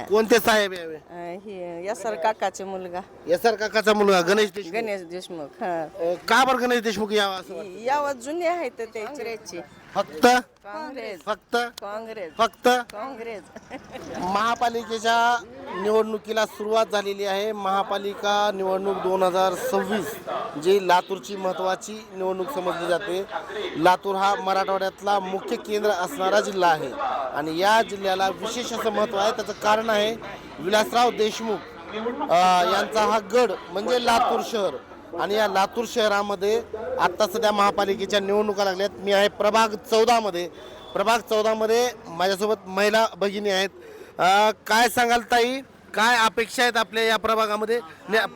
कोणते साहेब यावे? हे यासर काकाचे मुलगा एसआर काकाचा मुलगा गणेश देशमुख. गणेश देशमुख. का बरं गणेश देशमुख यावा असं वाटतं? यावं जुने आहेत ते चिरेची. फक्त काँग्रेस फक्त काँग्रेस फक्त काँग्रेस. महापालिकेच्या निवडणुकीला सुरुवात झालेली आहे. महापालिका निवडणूक 2026 जी लातूरची महत्त्वाची निवडणूक समजली जाते. लातूर हा मराठवाड्यातला मुख्य केंद्र असणारा जिल्हा आहे आणि या जिल्ह्याला विशेष असं महत्त्व आहे. त्याचं कारण आहे विलासराव देशमुख यांचा हा गड म्हणजे लातूर शहर. आणि या लातूर शहरामध्ये आत्ता सध्या महापालिकेच्या निवडणुका लागल्यात. मी आहे प्रभाग 14 मध्ये. प्रभाग 14 मध्ये माझ्यासोबत महिला भगिनी आहेत. काय सांगाल ताई, काय अपेक्षा आहेत आपल्या या प्रभागामध्ये?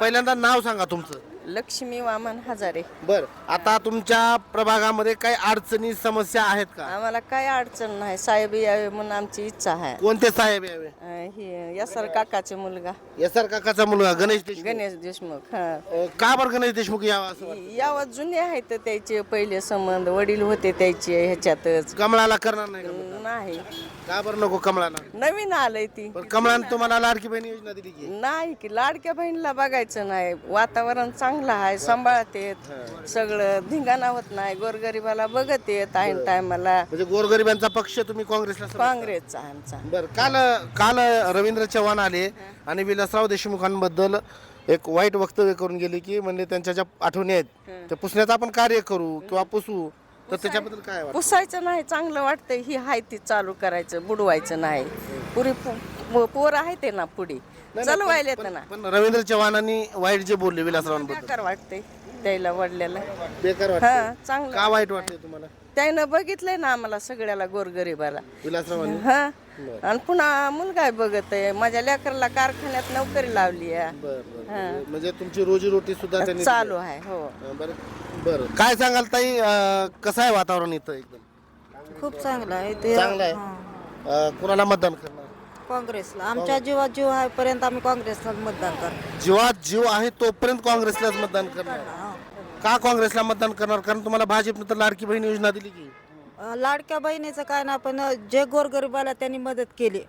पहिल्यांदा नाव सांगा तुमचं. लक्ष्मी वामन हजारे. बर, आता तुमच्या प्रभागामध्ये काही अडचणी समस्या आहेत का? आम्हाला काय अडचण नाही. साहेब यावे म्हणून आमची इच्छा आहे. कोणते साहेब यावे? हे यासर काकाचे मुलगा एसआर काकाचा मुलगा गणेश देशमुख. गणेश देशमुख. का बरं गणेश देशमुख यावा असं वाटतं? यावं जुने आहेत त्याचे पहिले संबंध. वडील होते त्याचे ह्याच्यातच. कमळाला करणार नाही का मतदान? नाही, का बरं नको कमळाला? नवीन आलंय ती. पण कमळाने तुम्हाला लाडकी बहीण योजना दिली की? नाही की लाडक्या बहिणीला बघायचं नाही. वातावरण चांगलं आहे, सांभाळतेत सगळं, धिंगाणा होत नाही. गोरगरिबाला बघत येत ऐन टायमाला. म्हणजे गोरगरिबांचा पक्ष तुम्ही काँग्रेसला समजता? काँग्रेसचा आमचा. बरं, काल काल रवींद्र चव्हाण आले आणि विलासराव देशमुखांबद्दल एक वाईट वक्तव्य करून गेले की म्हणजे त्यांच्या ज्या आठवणी आहेत त्या पुसण्याचं आपण कार्य करू किंवा पुसू, तर त्याच्याबद्दल काय वाटतं? पुसायचं नाही, चांगलं वाटतंय. ही हाय ती चालू करायचं, बुडवायचं नाही. पुरी पोर आहे ते ना पुढे चालवायला येतं ना. पण रवींद्र चव्हाणांनी वाईट जे बोलले विलासरावांबद्दल बेकार वाटतंय त्याला वडल्याला. बेकार हा, वाटतं. चांगलं का वाईट वाटतंय तुम्हाला त्यानं बघितलंय ना आम्हाला सगळ्याला गोरगरिबाला. विलासरावांनी? हा, आणि पुन्हा मुलगा बघत आहे. माझ्या लेकराला कारखान्यात नोकरी लावली आहे. बरं, म्हणजे तुमची रोजीरोटी सुद्धा त्यांनी चालू आहे. हो, बरं बरं. काय सांगाल ताई, कसं आहे वातावरण इथं? एकदम खूप चांगलं आहे ते. चांगलं आहे. कुणाला मतदान करणार? काँग्रेसला. आमच्या जीवात जीव आहे पर्यंत आम्ही काँग्रेसला मतदान करतो. जीवात जीव आहे तोपर्यंत काँग्रेसलाच मतदान करणार. का काँग्रेसला मतदान करणार? कारण तुम्हाला भाजपनं तर लाडकी बहीण योजना दिली की? लाडक्या बहिणीचं काय ना, पण जे गोरगरिबाला त्यांनी मदत केली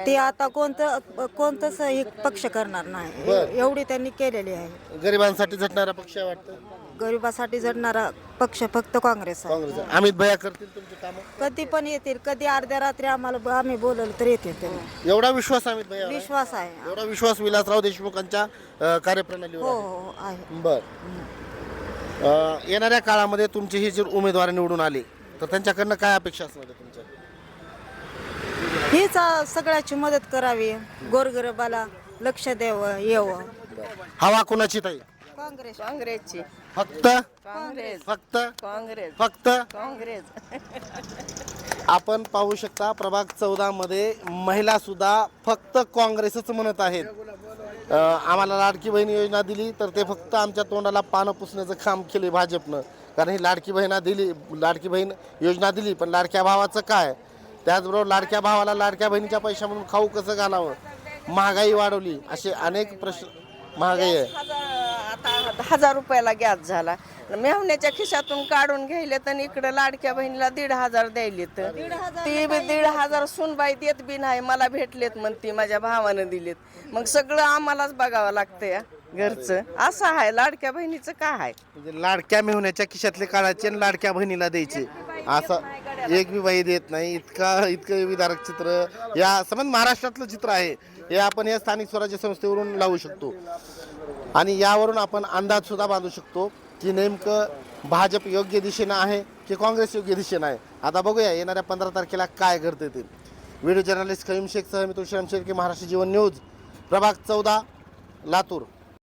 ते आता कोणतंच हे पक्ष करणार नाही. एवढी त्यांनी केलेली आहे. गरिबांसाठी झटणारा पक्ष आहे वाटतं. गरिबासाठी जडणारा पक्ष फक्त काँग्रेस आहे. काँग्रेस. अमित भैया करतील तुमचे काम? कधी पण येतील, कधी अर्ध्या रात्री आम्ही बोलवलं तर येतील त्यांनी. एवढा विश्वास अमित भैया? विश्वास आहे. एवढा विश्वास विलासराव देशमुखांच्या कार्यप्रणालीवर हो आहे? हो आहे. बर. येणाऱ्या काळामध्ये तुमचे हे जर उमेदवार निवडून आले तर त्यांच्याकडनं काय अपेक्षा असणार आहे तुमच्या? हीच सगळ्याची मदत करावी, गोरगरिबाला लक्ष द्यावं यावं. हवा कोणाची ताई? काँग्रेस. काँग्रेसची. फक्त काँग्रेस फक्त काँग्रेस फक्त काँग्रेस. आपण पाहू शकता प्रभाग 14 मध्ये महिला सुद्धा फक्त काँग्रेसच म्हणत आहेत. आम्हाला लाडकी बहीण योजना दिली तर ते फक्त आमच्या तोंडाला पानं पुसण्याचं काम केले भाजपनं. कारण ही लाडकी बहीण योजना दिली, पण लाडक्या भावाचं काय? त्याचबरोबर लाडक्या भावाला लाडक्या बहिणीच्या पैशामधून खाऊ कसं घालावं, महागाई वाढवली, असे अनेक प्रश्न. महागाई आहे. आता 1000 रुपयाला गॅस झाला. मेहण्याच्या खिशातून काढून घ्यायले तर इकडे लाडक्या बहिणीला 1500 द्यायले तर ती बी 1500 सुनबाई देत बी नाही. मला भेटलेत म्हणते, माझ्या भावानं दिलेत. मग सगळं आम्हालाच बघावं लागतंय घरचं. असं आहे लाडक्या बहिणीचं काय आहे. म्हणजे लाडक्या मेहुण्याच्या खिशातले काढायचे आणि लाडक्या बहिणीला द्यायचे, असं एक बी बाई देत नाही. इतकं विदारक चित्र या समज महाराष्ट्रातलं चित्र आहे. हे आपण या स्थानिक स्वराज्य संस्थेवरून लावू शकतो आणि यावरून आपण अंदाज सुद्धा बांधू शकतो की नेमकं भाजप योग्य दिशेनं आहे की काँग्रेस योग्य दिशेनं आहे. आता बघूया येणाऱ्या 15 तारखेला काय घडते ते. व्हिडिओ जर्नलिस्ट खलीम शेख सह मी तुळशीराम शेळके, महाराष्ट्र जीवन न्यूज, प्रभाग 14, लातूर.